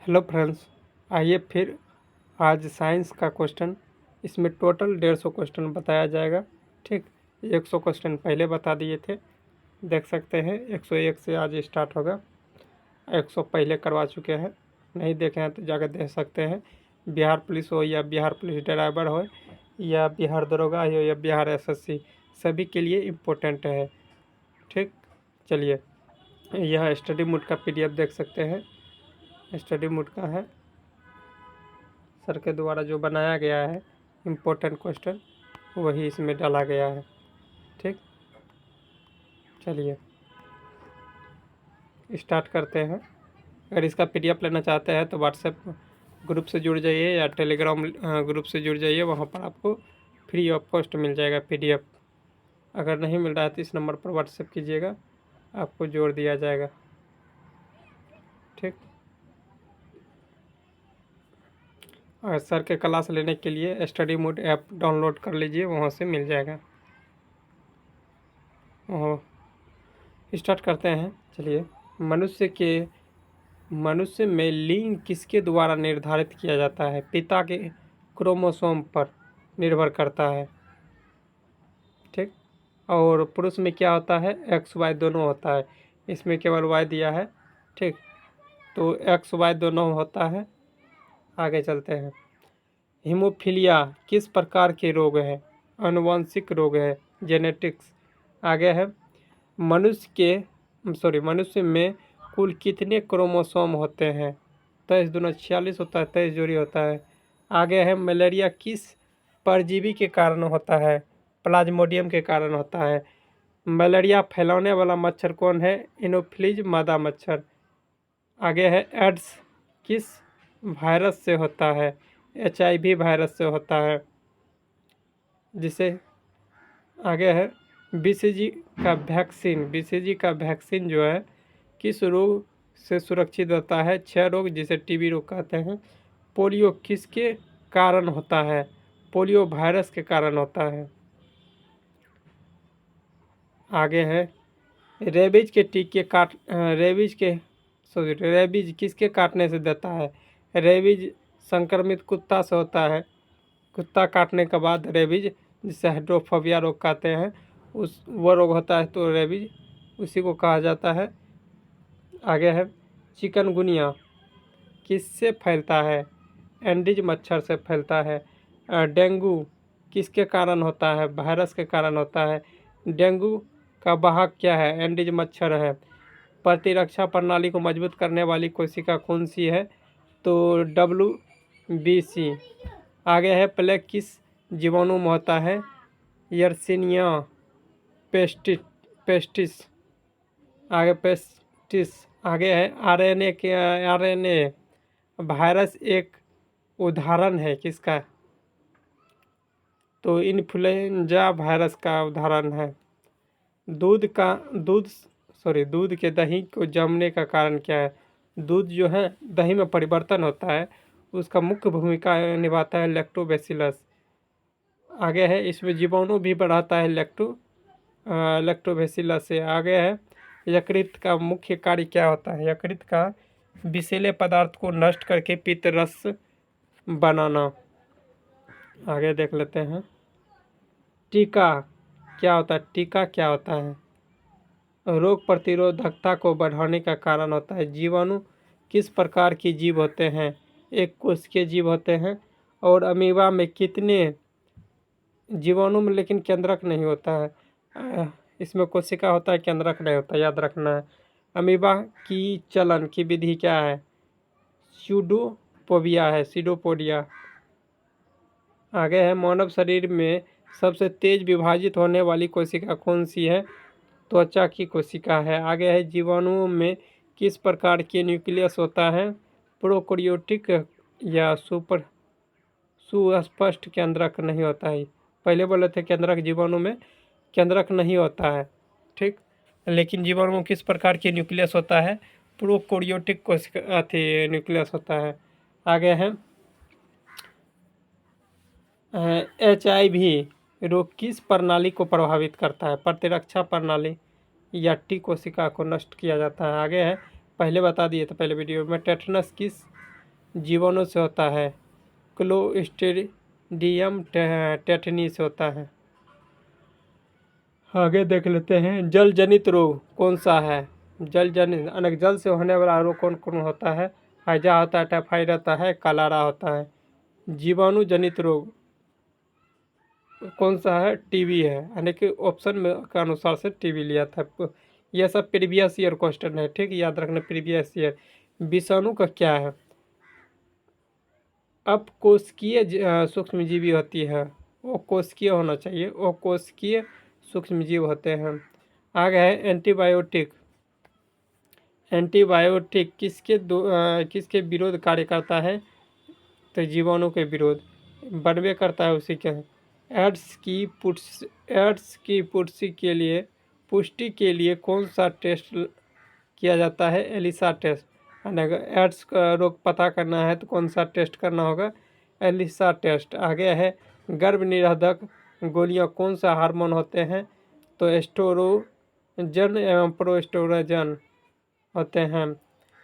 Hello friends, आइए फिर आज साइंस का क्वेश्चन। इसमें टोटल 150 क्वेश्चन बताया जाएगा। ठीक, 100 क्वेश्चन पहले बता दिए थे, देख सकते हैं। 101 से आज स्टार्ट होगा। 100 पहले करवा चुके हैं, नहीं देखे हैं तो जाकर देख सकते हैं। बिहार पुलिस हो या बिहार पुलिस ड्राइवर हो या बिहार दरोगा हो या बिहार एसएससी, सभी के लिए इम्पोर्टेंट है। ठीक, चलिए, यह स्टडी मोड का पीडीएफ देख सकते हैं। स्टडी मोड का है, सर के द्वारा जो बनाया गया है इम्पोर्टेंट क्वेश्चन वही इसमें डाला गया है। ठीक, चलिए स्टार्ट करते हैं। अगर इसका पीडीएफ लेना चाहते हैं तो व्हाट्सएप ग्रुप से जुड़ जाइए या टेलीग्राम ग्रुप से जुड़ जाइए, वहाँ पर आपको फ्री ऑफ कॉस्ट मिल जाएगा पीडीएफ। अगर नहीं मिल रहा है तो इस नंबर पर व्हाट्सएप कीजिएगा, आपको जोड़ दिया जाएगा। ठीक, और सर के क्लास लेने के लिए स्टडी मोड ऐप डाउनलोड कर लीजिए, वहाँ से मिल जाएगा। स्टार्ट करते हैं। चलिए, मनुष्य में लिंग किसके द्वारा निर्धारित किया जाता है? पिता के क्रोमोसोम पर निर्भर करता है। ठीक, और पुरुष में क्या होता है? एक्स वाई दोनों होता है, इसमें केवल वाई दिया है। ठीक, तो एक्स वाई दोनों होता है। आगे चलते हैं। हीमोफीलिया किस प्रकार के रोग है? आनुवंशिक रोग है, जेनेटिक्स। आगे है, मनुष्य में कुल कितने क्रोमोसोम होते हैं? 23 दूना 46 होता है, 23 जोड़ी होता है। आगे है, मलेरिया किस परजीवी के कारण होता है? प्लाज्मोडियम के कारण होता है। मलेरिया फैलाने वाला मच्छर कौन है? एनोफिलीज मादा मच्छर। आगे है, एड्स किस वायरस से होता है? HIV वायरस से होता है। जिसे आगे है, BCG का वैक्सीन जो है किस रोग से सुरक्षित होता है? 6 रोग, जिसे TB रोग कहते हैं। पोलियो किसके कारण होता है? पोलियो वायरस के कारण होता है। आगे है, रेबीज किसके काटने से देता है? रेबीज संक्रमित कुत्ता से होता है। कुत्ता काटने के बाद रेबीज, जिसे हाइड्रोफोबिया रोग कहते हैं, वो रोग होता है, तो रेबीज उसी को कहा जाता है। आगे है, चिकनगुनिया किससे फैलता है? एंडीज मच्छर से फैलता है। डेंगू किसके कारण होता है? वायरस के कारण होता है। डेंगू का वाहक क्या है? एंडीज मच्छर है। प्रतिरक्षा प्रणाली को मजबूत करने वाली कोशिका कौन सी है? तो WBC। आगे है, प्लेग किस जीवाणु में होता है? Yersinia pestis. आगे है, RNA वायरस एक उदाहरण है किसका? तो इन्फ्लुएंजा वायरस का उदाहरण है। दूध के दही को जमने का कारण क्या है? दूध जो है दही में परिवर्तन होता है, उसका मुख्य भूमिका निभाता है लैक्टोबैसिलस। आगे है, इसमें जीवाणु भी बढ़ाता है लैक्टोबैसिलस से। आगे है, यकृत का मुख्य कार्य क्या होता है? यकृत का विषैले पदार्थ को नष्ट करके पित्त रस बनाना। आगे देख लेते हैं, टीका क्या होता है? रोग प्रतिरोधकता को बढ़ाने का कारण होता है। जीवाणु किस प्रकार की जीव होते हैं? एक कोशिकीय जीव होते हैं। और अमीबा में कितने जीवाणु में लेकिन केंद्रक नहीं होता है, इसमें कोशिका होता है, केंद्रक नहीं होता, याद रखना है। अमीबा की चलन की विधि क्या है? सीडोपोडिया। आगे है, मानव शरीर में सबसे तेज विभाजित होने वाली कोशिका कौन सी है? त्वचा की कोशिका है। आगे है, जीवाणुओं में किस प्रकार के न्यूक्लियस होता है? प्रोकैरियोटिक या सुस्पष्ट केंद्रक नहीं होता है। पहले बोले थे केंद्रक, जीवाणु में केंद्रक नहीं होता है। ठीक, लेकिन जीवाणु में किस प्रकार के न्यूक्लियस होता है? प्रोकैरियोटिक कोशिका न्यूक्लियस होता है। आगे है, HIV रोग किस प्रणाली को प्रभावित करता है? प्रतिरक्षा प्रणाली या T कोशिका को नष्ट किया जाता है। आगे है, पहले बता दिए थे पहले वीडियो में, टेटनस किस जीवाणु से होता है? क्लोस्ट्रीडियम टेटनी से होता है। आगे देख लेते हैं, जल जनित रोग कौन सा है? जल जनित अनेक जल से होने वाला रोग कौन कौन होता है? हैजा होता है, टाइफाइड होता है, कलारा होता है। जीवाणु जनित रोग कौन सा है? टीबी है, यानी कि ऑप्शन में के अनुसार से टीबी लिया था। यह सब प्रीवियस ईयर क्वेश्चन है, ठीक, याद रखना प्रीवियस ईयर। विषाणु का क्या है? अपकोशिकीय सूक्ष्मजीवी होती है, वो कोशिकीय होना चाहिए, वो कोशिकीय सूक्ष्मजीव होते हैं। आगे है एंटीबायोटिक। एंटीबायोटिक किसके विरोध कार्य करता है? तो जीवाणु के विरोध बनवे करता है उसी के। एड्स की पुष्टि के लिए कौन सा टेस्ट किया जाता है? Elisa test. अगर एड्स का रोग पता करना है तो कौन सा टेस्ट करना होगा? ELISA test. आगे है गर्भ निरोधक गोलियां कौन सा हार्मोन होते हैं? तो एस्ट्रोजन एवं प्रोस्टेरोजन होते हैं।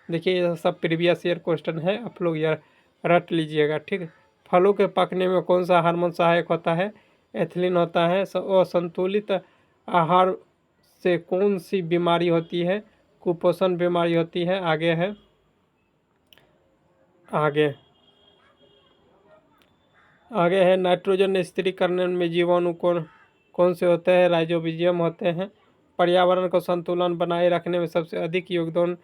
देखिए ये सब प्रीवियस ईयर क्वेश्चन है, आप लोग यार रट लीजिएगा, ठीक। फलों के पकने में कौन सा हार्मोन सहायक होता है? एथिलीन होता है। असंतुलित आहार से कौन सी बीमारी होती है? कुपोषण बीमारी होती है। आगे है, आगे है नाइट्रोजन स्थिरीकरण में जीवाणु कौन से होते हैं? राइजोबियम होते हैं। पर्यावरण को संतुलन बनाए रखने में सबसे अधिक योगदान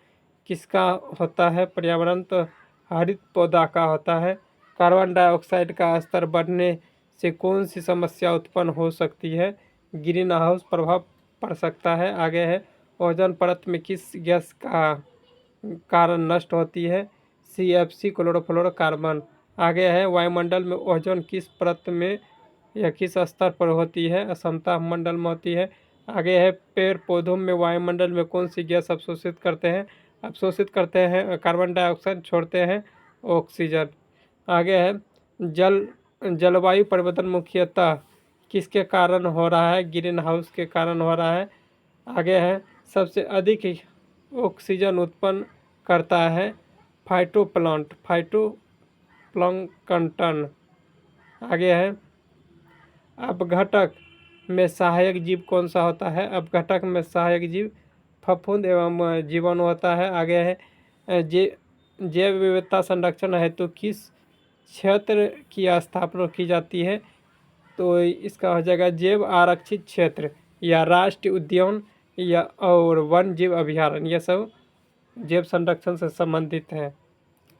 किसका होता है? पर्यावरण तो हरित पौधा का होता है। कार्बन डाइऑक्साइड का स्तर बढ़ने से कौन सी समस्या उत्पन्न हो सकती है? ग्रीन हाउस प्रभाव पड़ सकता है। आगे है, ओजोन परत में किस गैस का कारण नष्ट होती है? CFC chlorofluorocarbon. आगे है, वायुमंडल में ओजोन किस परत में या किस स्तर पर होती है? असमता मंडल में होती है। आगे है, पेड़ पौधों में वायुमंडल में कौन सी गैस अवशोषित करते हैं? अवशोषित करते हैं कार्बन डाइऑक्साइड, छोड़ते हैं ऑक्सीजन। आगे है, जलवायु परिवर्तन मुख्यतः किसके कारण हो रहा है? ग्रीन हाउस के कारण हो रहा है। आगे है, सबसे अधिक ऑक्सीजन उत्पन्न करता है फाइटोप्लैंक्टन। आगे है, अपघटक में सहायक जीव कौन सा होता है? अपघटक में सहायक जीव फफूंद एवं जीवाणु होता है। आगे है, जैव विविधता संरक्षण हेतु किस क्षेत्र की स्थापना की जाती है? तो इसका हो जाएगा जैव आरक्षित क्षेत्र या राष्ट्रीय उद्यान या और वन जीव अभयारण्य, यह सब जैव संरक्षण से संबंधित है।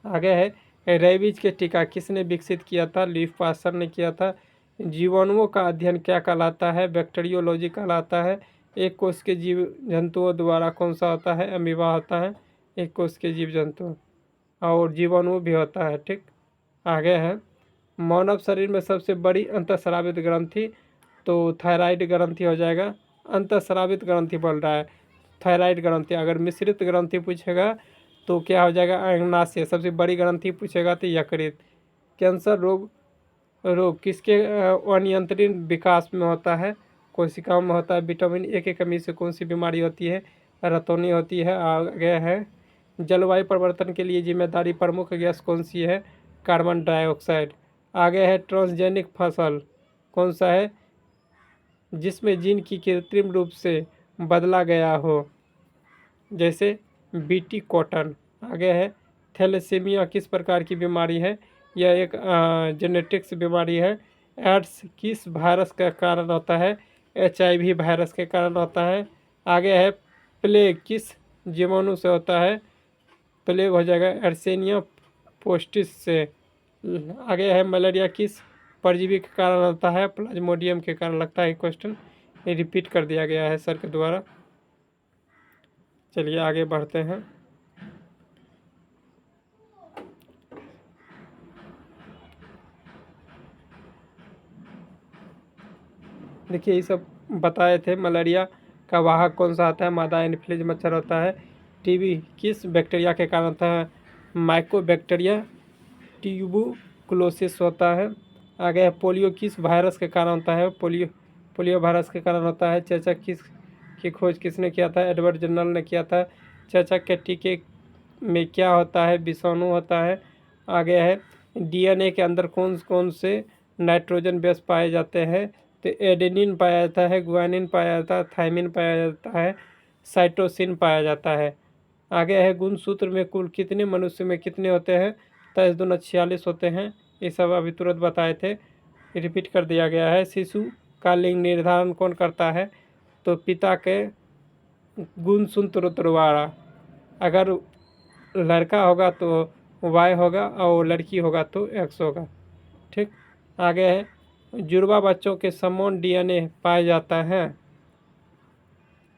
आगे है, रेबीज के टीका किसने विकसित किया था? लीफ पास्चर ने किया था। जीवाणुओं का अध्ययन क्या कहलाता है? बैक्टीरियोलॉजी कहलाता है। एक कोष के जीव जंतुओं द्वारा कौन सा होता है? अमीबा होता है एक कोष के जीव जंतु, और जीवाणु भी होता है, ठीक। आगे है, मानव शरीर में सबसे बड़ी अंतःस्रावित ग्रंथि, तो थायराइड ग्रंथि हो जाएगा। अंतःस्रावित ग्रंथि बोल रहा है, थायराइड ग्रंथि। अगर मिश्रित ग्रंथि पूछेगा तो क्या हो जाएगा? अंगनाशय। सबसे बड़ी ग्रंथि पूछेगा तो यकृत। कैंसर रोग किसके अनियंत्रित विकास में होता है? कोशिकाओं में होता है। विटामिन ए की कमी से कौन सी बीमारी होती है? रतौनी होती है। आगे है, जलवायु परिवर्तन के लिए जिम्मेदारी प्रमुख गैस कौन सी है? Carbon dioxide. आगे है, ट्रांसजेनिक फसल कौन सा है जिसमें जीन की कृत्रिम रूप से बदला गया हो? जैसे बीटी कॉटन। आगे है, थैलेसीमिया किस प्रकार की बीमारी है? यह एक जेनेटिक्स बीमारी है। एड्स किस वायरस का कारण होता है? HIV वायरस के कारण होता है। आगे है, प्लेग किस जीवाणु से होता है? प्लेग हो जाएगा एर्सेनिया पोस्टिस से। आगे है, मलेरिया किस परजीवी के कारण होता है? प्लाज्मोडियम के कारण। लगता है क्वेश्चन ये रिपीट कर दिया गया है सर के द्वारा। चलिए आगे बढ़ते हैं। देखिए ये सब बताए थे। मलेरिया का वाहक कौन सा आता है? मादा एनोफिलीज मच्छर होता है। टीबी किस बैक्टीरिया के कारण होता है? माइकोबैक्टीरिया ट्यूबरकुलोसिस होता है। आगे है, पोलियो किस वायरस के कारण होता है? पोलियो वायरस के कारण होता है। चेचक की खोज किसने किया था? एडवर्ड जनरल ने किया था। चेचक के टीके में क्या होता है? विषाणु होता है। आगे है डीएनए के अंदर कौन कौन से नाइट्रोजन बेस पाए जाते हैं, तो एडेनिन पाया जाता है, ग्वानिन पाया जाता है, थायमिन पाया जाता है, साइटोसिन पाया जाता है। आगे है गुणसूत्र में कुल कितने मनुष्य में कितने होते हैं, 23×2=46 होते हैं। ये सब अभी तुरंत बताए थे, रिपीट कर दिया गया है। शिशु का लिंग निर्धारण कौन करता है, तो पिता के गुणसूत्र द्वारा। अगर लड़का होगा तो वाई होगा और लड़की होगा तो एक्स होगा। ठीक, आगे है जुड़वा बच्चों के समान डीएनए पाया जाता है।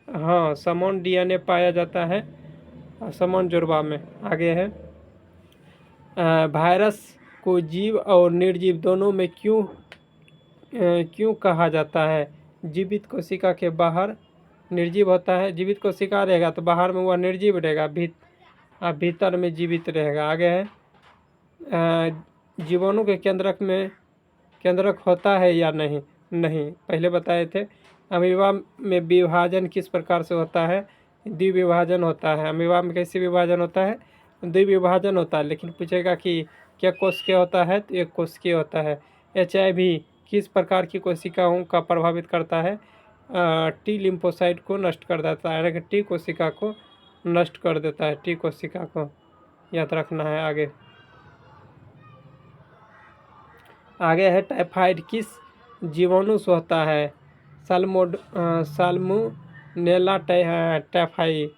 हाँ, समान डीएनए पाया जाता है समान जुड़वा में। आगे है वायरस को जीव और निर्जीव दोनों में क्यों कहा जाता है। जीवित कोशिका के बाहर निर्जीव होता है, जीवित कोशिका रहेगा तो बाहर में वह निर्जीव रहेगा, भीतर में जीवित रहेगा। आगे है जीवाणु के केंद्रक होता है या नहीं, पहले बताए थे। अमीबा में विभाजन किस प्रकार से होता है, द्विविभाजन होता है। अमीबा में कैसे विभाजन होता है, द्विविभाजन होता है। लेकिन पूछेगा कि क्या कोशिकीय होता है, तो एक कोशिकीय होता है। HIV किस प्रकार की कोशिकाओं का प्रभावित करता है, टी लिम्फोसाइट को नष्ट कर देता है, यानी टी कोशिका को नष्ट कर देता है, टी कोशिका को याद रखना है। आगे है टाइफाइड किस जीवाणु से होता है, साल्मोनेला टाइफाई।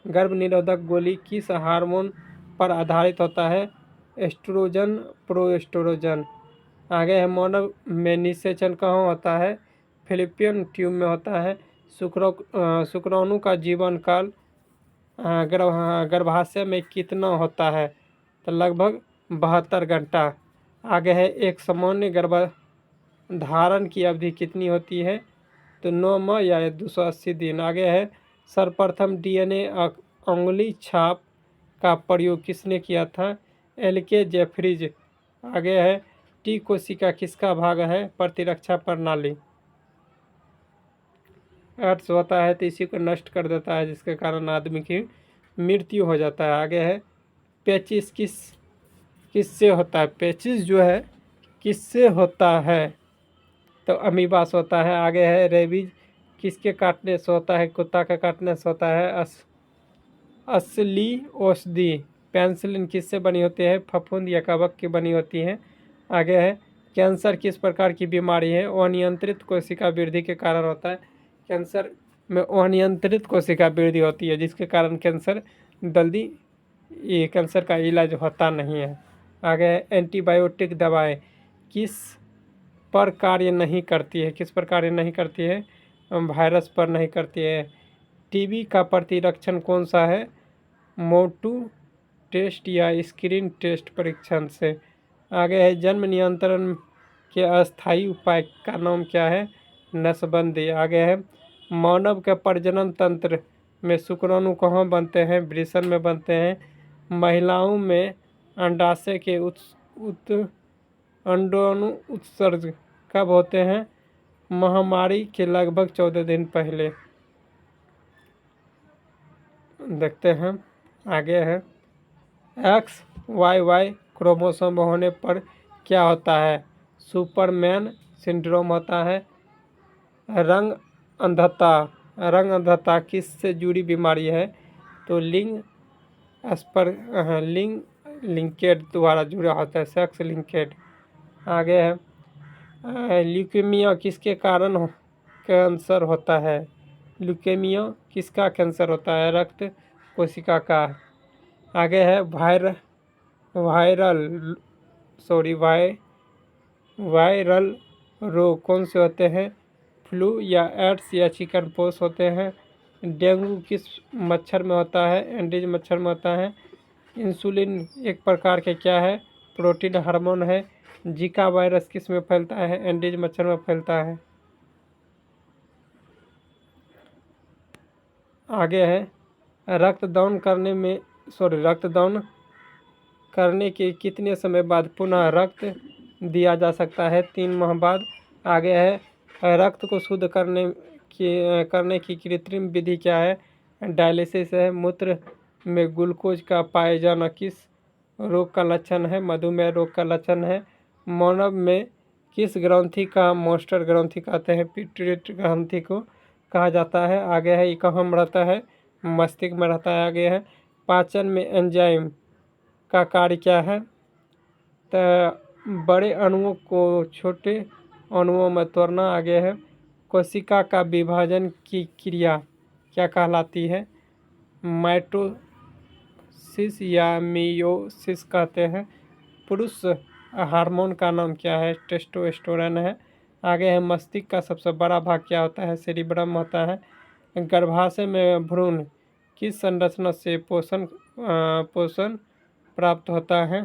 गर्भ निरोधक गोली किस हार्मोन पर आधारित होता है, एस्ट्रोजन प्रोएस्ट्रोजन। आगे है मानव में निषेचन कहाँ होता है, फिलिपियन ट्यूब में होता है। शुक्राणु का जीवन काल गर्भाशय में कितना होता है, तो लगभग 72 घंटा। आगे है एक सामान्य गर्भधारण की अवधि कितनी होती है, तो 9 माह या 280 दिन। आगे है सर्वप्रथम डीएनए उंगली छाप का प्रयोग किसने किया था, LK जेफरीज। आगे है टी कोशिका किसका भाग है, प्रतिरक्षा प्रणाली। अर्थ होता है तो इसी को नष्ट कर देता है, जिसके कारण आदमी की मृत्यु हो जाता है। आगे है पेचिस किससे होता है, पेचिस जो है किससे होता है, तो अमीबा से होता है। आगे है रेबीज किसके काटने से होता है, कुत्ता के काटने से होता है। असली औषधि पेंसिलिन किससे बनी होती है, फफूंद या कवक की बनी होती है। आगे है कैंसर किस प्रकार की बीमारी है, अनियंत्रित कोशिका वृद्धि के कारण होता है। कैंसर में अनियंत्रित कोशिका वृद्धि होती है, जिसके कारण कैंसर का इलाज होता नहीं है। आगे है एंटीबायोटिक दवाएं किस पर कार्य नहीं करती है, किस पर कार्य नहीं करती है, वायरस पर नहीं करती है। टीबी का प्रतिरक्षण कौन सा है, मोटू टेस्ट या स्क्रीन टेस्ट परीक्षण से। आगे है जन्म नियंत्रण के अस्थायी उपाय का नाम क्या है, नसबंदी। आगे है मानव के प्रजनन तंत्र में शुक्राणु कहाँ बनते हैं, वृषण में बनते हैं। महिलाओं में अंडाशय के अंडाणु उत्सर्ज कब होते हैं, महामारी के लगभग 14 दिन पहले। देखते हैं आगे है XYY क्रोमोसोम होने पर क्या होता है, सुपरमैन सिंड्रोम होता है। रंग अंधता किससे जुड़ी बीमारी है, तो लिंकेड द्वारा जुड़ा होता है, सेक्स लिंकेड। आगे है ल्यूकेमिया किसके कारण कैंसर होता है, ल्यूकेमिया किसका कैंसर होता है, रक्त कोशिका का। आगे है वायरल रोग कौन से होते हैं, फ्लू या एड्स या चिकन पॉक्स होते हैं। डेंगू किस मच्छर में होता है, एंडीज मच्छर में होता है। इंसुलिन एक प्रकार के क्या है, प्रोटीन हार्मोन है। जीका वायरस किस में फैलता है, एंडीज मच्छर में फैलता है। आगे है रक्तदान करने के कितने समय बाद पुनः रक्त दिया जा सकता है, 3 माह बाद। आगे है रक्त को शुद्ध करने की कृत्रिम विधि क्या है, डायलिसिस है। मूत्र में ग्लूकोज का पाए जाना किस रोग का लक्षण है, मधुमेह रोग का लक्षण है। मानव में किस ग्रंथि का मोस्टर ग्रंथि कहते हैं? पिट्यूटरी ग्रंथि को कहा जाता है। आगे है, ये कहाँ में रहता है? मस्तिष्क में रहता है। आगे है, पाचन में एंजाइम का कार्य क्या है? तो बड़े अणुओं को छोटे अणुओं में तोड़ना। आगे है, कोशिका का विभाजन की क्रिया क्या कहलाती है? माइटोसिस या मियोसिस कहते हैं। पुरुष हार्मोन का नाम क्या है? टेस्टोस्टेरोन है। आगे है, मस्तिष्क का सबसे बड़ा भाग क्या होता है? सेरिब्रम होता है। गर्भाशय में भ्रूण किस संरचना से पोषण प्राप्त होता है?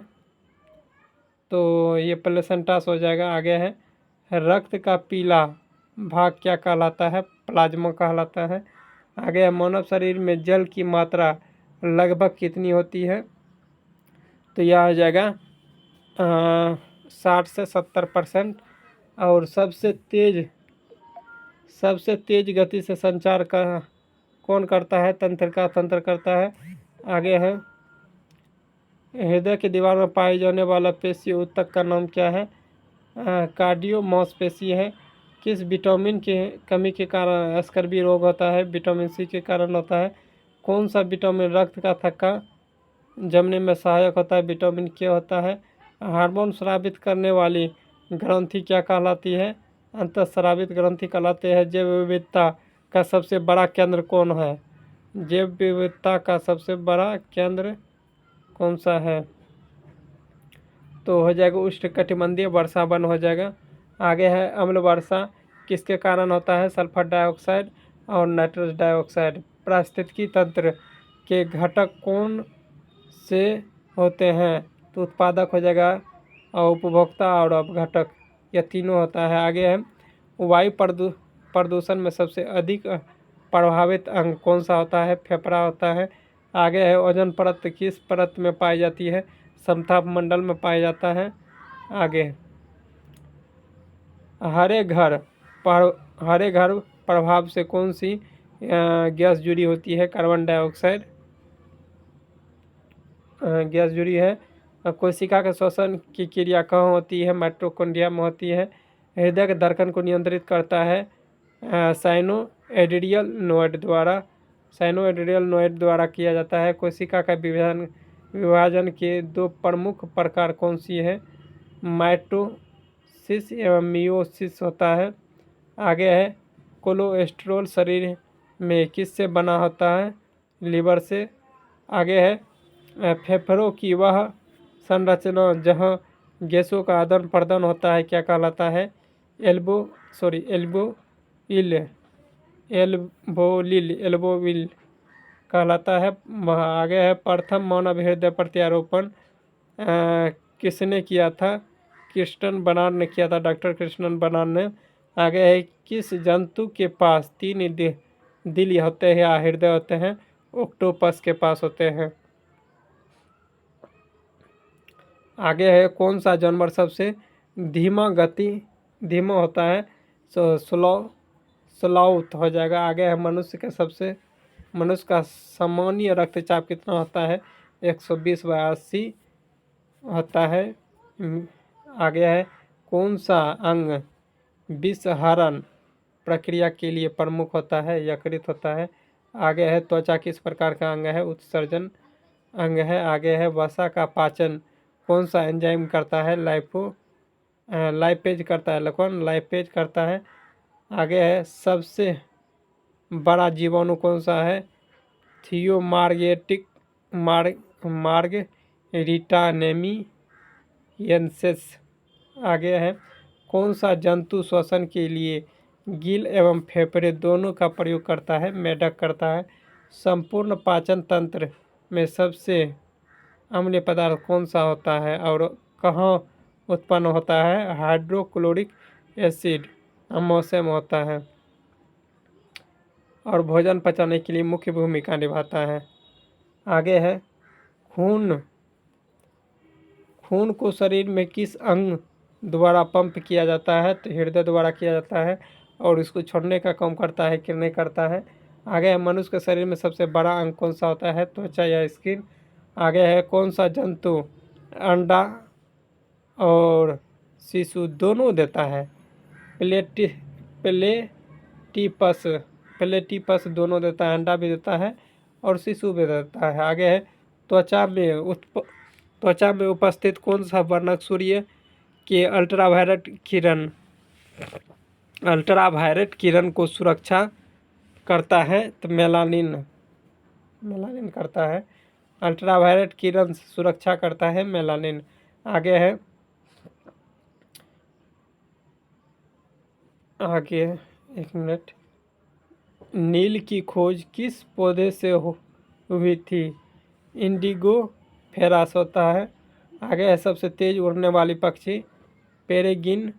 तो ये प्लेसेंटास हो जाएगा। आगे है, रक्त का पीला भाग क्या कहलाता है? प्लाज्मा कहलाता है। आगे है, मानव शरीर में जल की मात्रा लगभग कितनी होती है? तो यह हो जाएगा 60 से 70%। और सबसे तेज गति से संचार कौन करता है? तंत्र करता है। आगे है, हृदय की दीवार में पाई जाने वाला पेशी ऊतक का नाम क्या है? कार्डियोमांसपेशी है। किस विटामिन के कमी के कारण स्कर्वी रोग होता है? विटामिन सी के कारण होता है। कौन सा विटामिन रक्त का थक्का जमने में सहायक होता है? विटामिन के होता है। हार्मोन स्रावित करने वाली ग्रंथि क्या कहलाती है? अंतःस्रावित ग्रंथि कहलाते हैं। जैव विविधता का सबसे बड़ा केंद्र कौन है? जैव विविधता का सबसे बड़ा केंद्र कौन सा है? तो हो जाएगा उष्णकटिबंधीय वर्षा वन हो जाएगा। आगे है, अम्ल वर्षा किसके कारण होता है? सल्फर डाइऑक्साइड और नाइट्रस डाइऑक्साइड। पारिस्थितिकी तंत्र के घटक कौन से होते हैं? तो उत्पादक हो जाएगा और उपभोक्ता और अपघटक, यह तीनों होता है। आगे है, वायु प्रदूषण में सबसे अधिक प्रभावित अंग कौन सा होता है? फेफड़ा होता है। आगे है, ओजोन परत किस परत में पाई जाती है? समताप मंडल में पाया जाता है। आगे, हरे घर प्रभाव से कौन सी गैस जुड़ी होती है? कार्बन डाइऑक्साइड गैस जुड़ी है। कोशिका के श्वसन की क्रिया कहाँ होती है? माइटोकॉन्ड्रिया में होती है। हृदय के धड़कन को नियंत्रित करता है साइनोएड्रियल नोड द्वारा किया जाता है। कोशिका का विभाजन के दो प्रमुख प्रकार कौन सी है? माइटोसिस एवं मियोसिस होता है। आगे है, कोलेस्ट्रॉल शरीर में किससे बना होता है? लीवर से। आगे है, फेफड़ों की वह संरचना जहाँ गैसों का आदान प्रदान होता है क्या कहलाता है? एल्बोविल कहलाता है। आगे है, प्रथम मानव हृदय प्रत्यारोपण किसने किया था? क्रिस्टन बर्नार्ड ने किया था, डॉक्टर क्रिस्टन बर्नार्ड ने। आगे है, किस जंतु के पास 3 दिल होते हैं या हृदय होते हैं? ऑक्टोपस के पास होते हैं। आगे है, कौन सा जानवर सबसे धीमा होता है? स्लॉथ हो जाएगा। आगे है, मनुष्य का सामान्य रक्तचाप कितना होता है? 120/80 होता है। आगे है, कौन सा अंग विषहरण प्रक्रिया के लिए प्रमुख होता है? यकृत होता है। आगे है, त्वचा किस प्रकार का अंग है? उत्सर्जन अंग है। आगे है, वसा का पाचन कौन सा एंजाइम करता है? लाइपेज करता है। लाइपेज करता है। आगे है, सबसे बड़ा जीवाणु कौन सा है? थियोमार्गेटिक आगे है, कौन सा जंतु श्वसन के लिए गिल एवं फेफड़े दोनों का प्रयोग करता है? मेढक करता है। संपूर्ण पाचन तंत्र में सबसे अम्लीय पदार्थ कौन सा होता है और कहाँ उत्पन्न होता है? हाइड्रोक्लोरिक एसिड अमाशय में होता है और भोजन पचाने के लिए मुख्य भूमिका निभाता है। आगे है, खून को शरीर में किस अंग द्वारा पंप किया जाता है? तो हृदय द्वारा किया जाता है और इसको छोड़ने का काम करता है कि नहीं करता है? आगे है, मनुष्य के शरीर में सबसे बड़ा अंग कौन सा होता है? त्वचा या स्किन। आगे है, कौन सा जंतु अंडा और शिशु दोनों देता है। प्लेटिपस प्लेटिपस दोनों देता है, अंडा भी देता है और शिशु भी देता है। आगे है त्वचा में उपस्थित कौन सा वर्णक सूर्य के अल्ट्रावायलेट किरण को सुरक्षा करता है? तो मेलानिन करता है। अल्ट्रावायलेट किरण से सुरक्षा करता है मेलानिन। आगे है एक मिनट। नील की खोज किस पौधे से हुई थी? इंडिगो फेरास होता है। आगे है सबसे तेज उड़ने वाली पक्षी पेरेग्रिन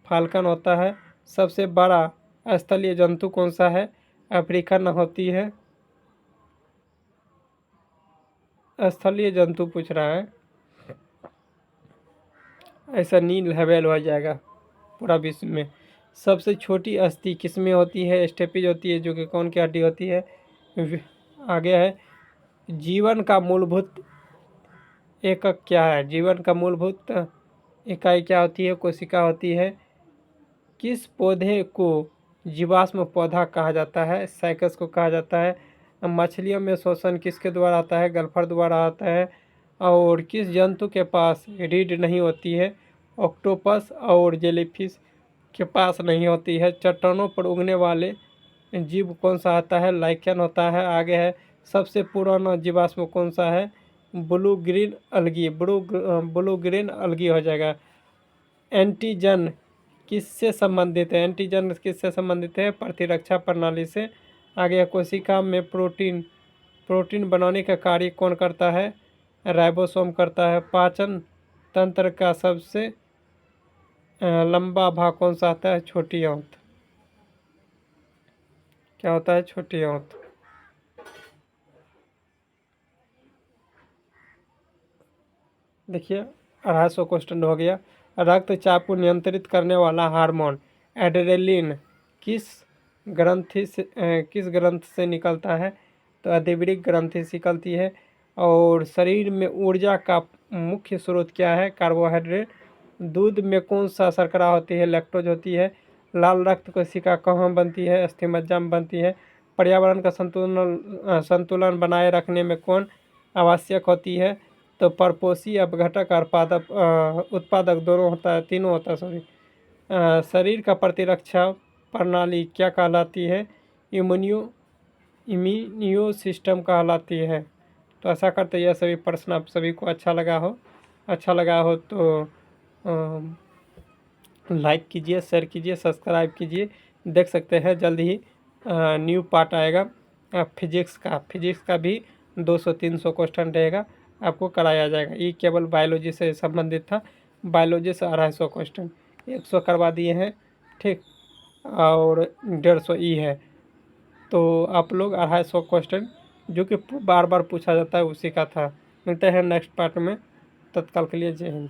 फाल्कन होता है। सबसे बड़ा स्थलीय जंतु कौन सा है? अफ्रीकन होती है। स्थलीय जंतु पूछ रहा है, ऐसा नील हवेल हो जाएगा पूरा विश्व में। सबसे छोटी अस्थि किसमें होती है? स्टेपीज होती है, जो कि कौन की हड्डी होती है? आगे है जीवन का मूलभूत एकक क्या है? जीवन का मूलभूत इकाई क्या होती है? कोशिका होती है। किस पौधे को जीवाश्म पौधा कहा जाता है? साइकस को कहा जाता है। मछलियों में श्वसन किसके द्वारा आता है? गल्फर द्वारा आता है। और किस जंतु के पास रीढ़ नहीं होती है? ऑक्टोपस और जेलीफिश के पास नहीं होती है। चट्टानों पर उगने वाले जीव कौन सा आता है? लाइकेन होता है। आगे है सबसे पुराना जीवाश्म कौन सा है? ब्लू ग्रीन अलगी हो जाएगा। एंटीजन किससे संबंधित है? एंटीजन किससे संबंधित है? प्रतिरक्षा प्रणाली से। आगे कोशिका में प्रोटीन बनाने का कार्य कौन करता है? राइबोसोम करता है। पाचन तंत्र का सबसे लंबा भाग कौन सा आता है? छोटी आंत। क्या होता है? छोटी आंत। देखिए 250 क्वेश्चन हो गया। रक्तचाप को नियंत्रित करने वाला हार्मोन एड्रेनलिन किस ग्रंथि से निकलता है? तो अधिवृक्क ग्रंथि से निकलती है। और शरीर में ऊर्जा का मुख्य स्रोत क्या है? कार्बोहाइड्रेट। दूध में कौन सा शर्करा होती है? लैक्टोज होती है। लाल रक्त कोशिका कहाँ बनती है? अस्थिमज्जा में बनती है। पर्यावरण का संतुलन बनाए रखने में कौन आवश्यक होती है? तो परपोषी अपघटक और उत्पादक दोनों होता है, तीनों होता है, सॉरी। शरीर का प्रतिरक्षा प्रणाली क्या कहलाती है? इम्यूनियो सिस्टम कहलाती है। तो ऐसा करते यह सभी प्रश्न आप सभी को अच्छा लगा हो तो लाइक कीजिए, शेयर कीजिए, सब्सक्राइब कीजिए। देख सकते हैं जल्द ही न्यू पार्ट आएगा फिजिक्स का भी 200-300 क्वेश्चन रहेगा, आपको कराया जाएगा। ये केवल बायोलॉजी से संबंधित था। बायोलॉजी से 250 क्वेश्चन 100 करवा दिए हैं, ठीक, और 150 ई है। तो आप लोग 250 क्वेश्चन जो कि बार बार पूछा जाता है उसी का था। मिलते हैं नेक्स्ट पार्ट में, तत्काल के लिए जय हिंद।